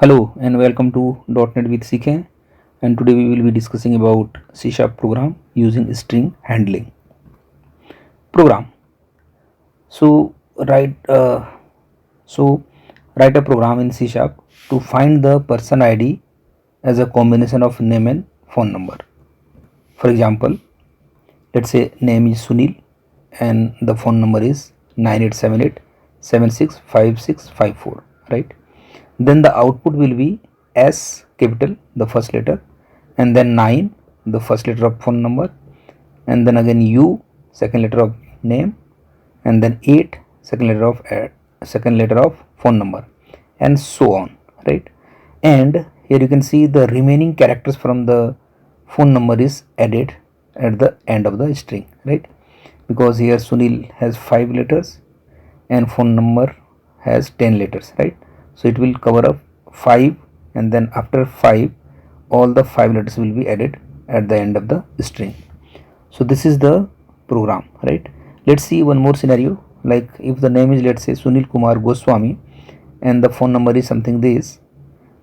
Hello and welcome to Dotnet with Sikhen, and today we will be discussing about C# program using string handling program. So write so write a program in C# to find the person ID as a combination of name and phone number. For example, let's say name is Sunil and the phone number is 9878765654, right? Then the output will be S capital, the first letter, and then 9, the first letter of phone number, and then again U, second letter of name, and then 8, second letter of phone number, and so on, right? And here you can see the remaining characters from the phone number is added at the end of the string, right? Because here Sunil has 5 letters and phone number has 10 letters, right? So it will cover up 5, and then after 5 all the 5 letters will be added at the end of the string. So this is the program, right? Let's see one more scenario. Like if the name is, let's say, Sunil Kumar Goswami and the phone number is something this,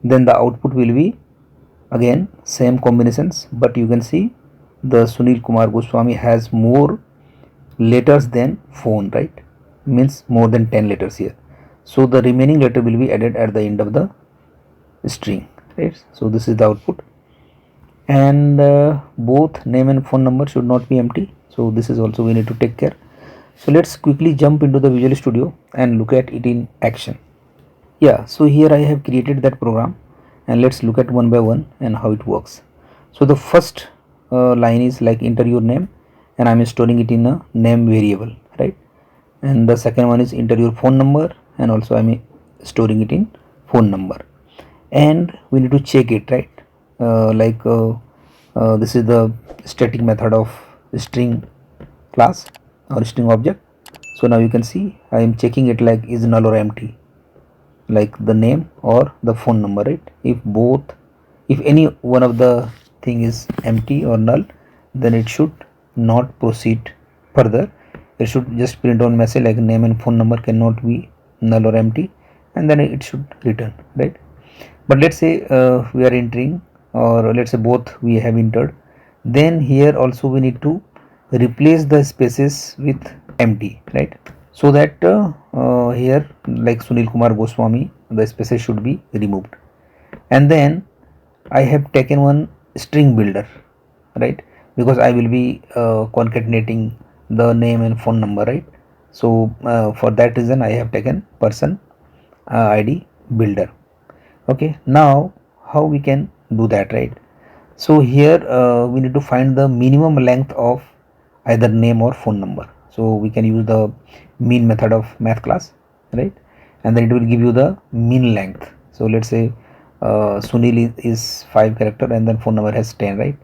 then the output will be again same combinations, but you can see the Sunil Kumar Goswami has more letters than phone, right? Means more than 10 letters here. So the remaining letter will be added at the end of the string, right? So this is the output, and both name and phone number should not be empty. So this is also we need to take care. So let's quickly jump into the Visual Studio and look at it in action. Yeah, so here I have created that program, and let's look at one by one and how it works. So the first line is like enter your name, and I'm storing it in a name variable, right? And the second one is enter your phone number, and also I'm storing it in phone number, and we need to check it, right? This is the static method of string class or string object. So now you can see I am checking it like is null or empty, like the name or the phone number, right? If any one of the thing is empty or null, then it should not proceed further. It should just print on message like name and phone number cannot be null or empty, and then it should return, right? But let's say we are entering, or let's say both we have entered, then here also we need to replace the spaces with empty, right? So that here like Sunil Kumar Goswami, the spaces should be removed. And then I have taken one string builder, right? Because I will be concatenating the name and phone number, right? So for that reason I have taken person ID builder. Okay, now how we can do that, right? So here we need to find the minimum length of either name or phone number. So we can use the min method of math class, right? And then it will give you the min length. So let's say Sunil is 5 character and then phone number has 10, right?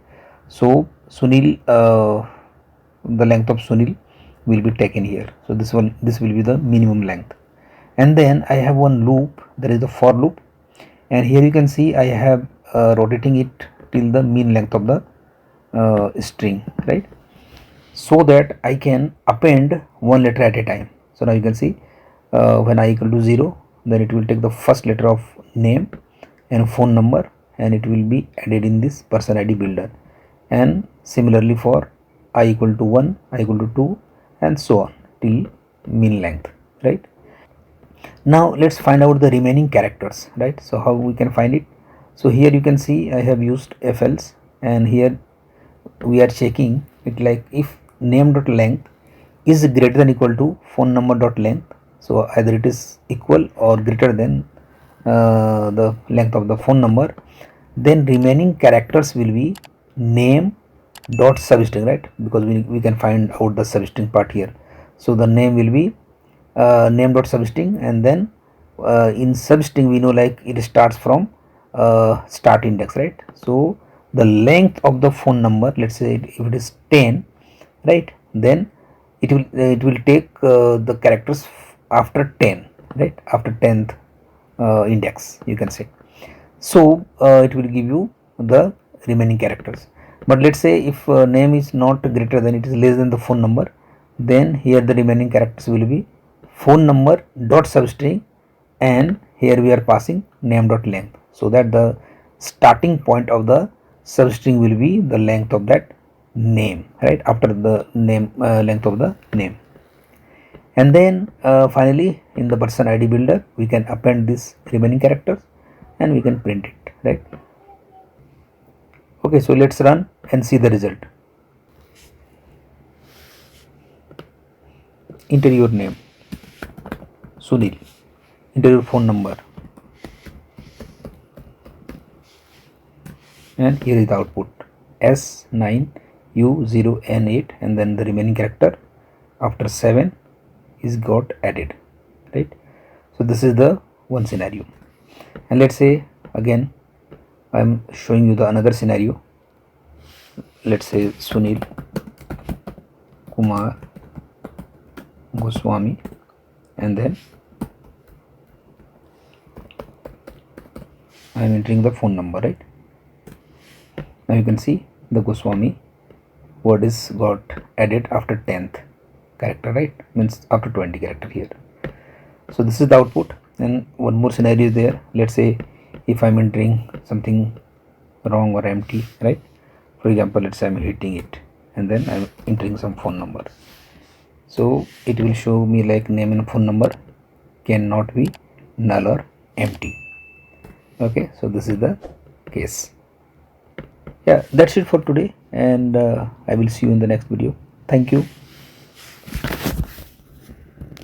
So Sunil, the length of Sunil will be taken here. So this will be the minimum length. And then I have one loop, there is the for loop, and here you can see I have rotating it till the min length of the string, right? So that I can append one letter at a time. So now you can see when I equal to 0, then it will take the first letter of name and phone number, and it will be added in this person ID builder. And similarly for I equal to 1, I equal to 2, and so on till min length, right? Now let's find out the remaining characters, right? So how we can find it? So here you can see I have used felse, and here we are checking it like if name dot length is greater than equal to phone number dot length. So either it is equal or greater than the length of the phone number, then remaining characters will be name dot substring, right? Because we can find out the substring part here. So the name will be name dot substring, and then in substring we know like it starts from start index, right? So the length of the phone number, let's say if it is 10, right, then it will take the characters after 10, right, after 10th index, you can say. So it will give you the remaining characters. But let's say if name is not greater than, it is less than the phone number, then here the remaining characters will be phone number dot substring, and here we are passing name dot length. so that the starting point of the substring will be the length of that name, right, after the name length of the name. And then finally in the person id builder we can append this remaining characters and we can print it, right. Okay, so let's run and see the result. Enter your name Sunil, enter your phone number, and here is the output S9U0N8 and then the remaining character after 7 is got added, right. So this is the one scenario. And let's say again I am showing you the another scenario. Let's say Sunil Kumar Goswami, and then I am entering the phone number, right. Now you can see the Goswami word is got added after 10th character, right, means after 20 character here. So this is the output. And one more scenario is there. Let's say if I'm entering something wrong or empty, right, for example let's say I'm hitting it and then I'm entering some phone number, so it will show me like name and phone number cannot be null or empty. Okay, so this is the case. Yeah, that's it for today, and I will see you in the next video. Thank you.